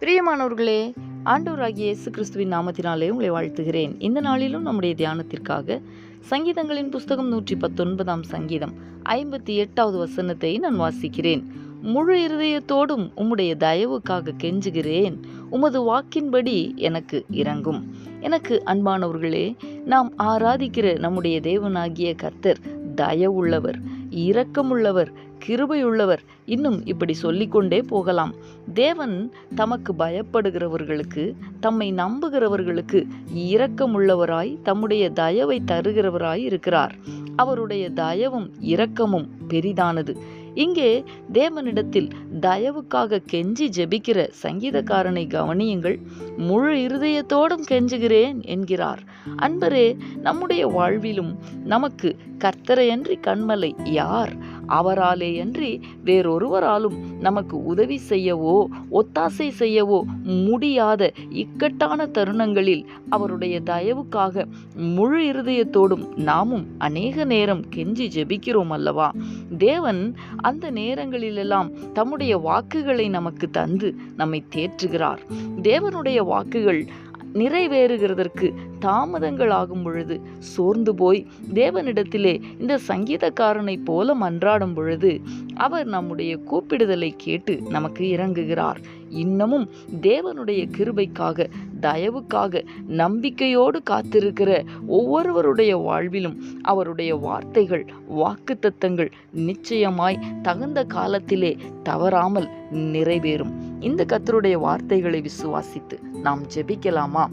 பிரியமானவர்களே, ஆண்டவராகிய இயேசு கிறிஸ்துவின் நாமத்தினாலே உங்களை வாழ்த்துகிறேன். இந்த நாளிலும் நம்முடைய தியானத்திற்காக சங்கீதங்களின் புஸ்தகம் 119 சங்கீதம் 58வது வசனத்தை நான் வாசிக்கிறேன். முழு இருதயத்தோடும் உம்முடைய தயவுக்காக கெஞ்சுகிறேன், உமது வாக்கின்படி எனக்கு இரங்கும். எனக்கு அன்பானவர்களே, நாம் ஆராதிக்கிற நம்முடைய தேவனாகிய கர்த்தர் தயவுள்ளவர், இரக்கமுள்ளவர், கிருபையுள்ளவர். இன்னும் இப்படி சொல்லிக்கொண்டே போகலாம். தேவன் தமக்கு பயப்படுகிறவர்களுக்கு, தம்மை நம்புகிறவர்களுக்கு இரக்கமுள்ளவராய், தம்முடைய தயவை தருகிறவராய் இருக்கிறார். அவருடைய தயவும் இரக்கமும் பெரிதானது. இங்கே தேவனிடத்தில் தயவுக்காக கெஞ்சி ஜெபிக்கிற சங்கீதக்காரனை கவனியுங்கள். முழு இருதயத்தோடும் கெஞ்சுகிறேன் என்கிறார். அன்பரே, நம்முடைய வாழ்விலும் நமக்கு கர்த்தரையன்றி கண்மலை யார்? அவராலேயன்றி வேறொருவராலும் நமக்கு உதவி செய்யவோ ஒத்தாசை செய்யவோ முடியாத இக்கட்டான தருணங்களில் அவருடைய தயவுக்காக முழு இருதயத்தோடும் நாமும் அநேக நேரம் கெஞ்சி ஜெபிக்கிறோம் அல்லவா? தேவன் அந்த நேரங்களிலெல்லாம் தம்முடைய வாக்குகளை நமக்கு தந்து நம்மை தேற்றுகிறார். தேவனுடைய வாக்குகள் நிறைவேறுகிறதற்கு தாமதங்கள் ஆகும் பொழுது சோர்ந்து போய் தேவனிடத்திலே இந்த சங்கீதக்காரனை போல மன்றாடும் பொழுது அவர் நம்முடைய கூப்பிடுதலை கேட்டு நமக்கு இறங்குகிறார். இன்னமும் தேவனுடைய கிருபைக்காக, தயவுக்காக நம்பிக்கையோடு காத்திருக்கிற ஒவ்வொருவருடைய வாழ்விலும் அவருடைய வார்த்தைகள், வாக்குத்தத்தங்கள் நிச்சயமாய் தகுந்த காலத்திலே தவறாமல் நிறைவேறும். இந்த கர்த்தருடைய வார்த்தைகளை விசுவாசித்து நாம் ஜெபிக்கலாமா?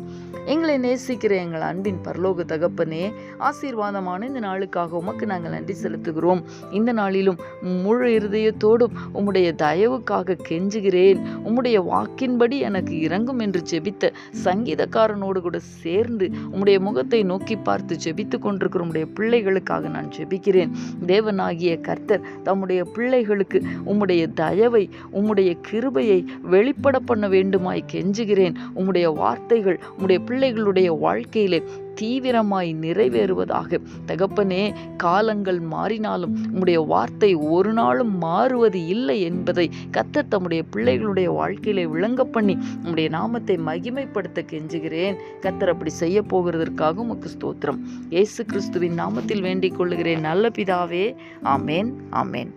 எங்களை நேசிக்கிற எங்கள் அன்பின் பரலோக தகப்பனே, ஆசீர்வாதமான இந்த நாளுக்காக உமக்கு நாங்கள் நன்றி செலுத்துகிறோம். இந்த நாளிலும் முழு இருதயத்தோடும் உம்முடைய தயவுக்காக கெஞ்சுகிறேன், உம்முடைய வாக்கின்படி எனக்கு இரங்கும் என்று ஜெபித்த சங்கீதக்காரனோடு கூட சேர்ந்து உம்முடைய முகத்தை நோக்கி பார்த்து ஜெபித்து கொண்டிருக்கிற உம்முடைய பிள்ளைகளுக்காக நான் ஜெபிக்கிறேன். தேவனாகிய கர்த்தர் தம்முடைய பிள்ளைகளுக்கு உம்முடைய தயவை, உம்முடைய கிருபையை வெளிப்பட பண்ண வேண்டுமாய் கெஞ்சுகிறேன். உம்முடைய வார்த்தைகள் உம்முடைய பிள்ளைகளுடைய வாழ்க்கையிலே தீவிரமாய் நிறைவேறுவதாக. தகப்பனே, காலங்கள் மாறினாலும் உம்முடைய வார்த்தை ஒரு நாளும் மாறுவது இல்லை என்பதை கர்த்தர் தம்முடைய பிள்ளைகளுடைய வாழ்க்கையிலே விளங்க பண்ணி உம்முடைய நாமத்தை மகிமைப்படுத்த கெஞ்சுகிறேன். கர்த்தர் அப்படி செய்ய போகிறதற்காக உமக்கு ஸ்தோத்திரம். இயேசு கிறிஸ்துவின் நாமத்தில் வேண்டிக் கொள்ளுகிறேன் நல்ல பிதாவே. ஆமேன், ஆமேன்.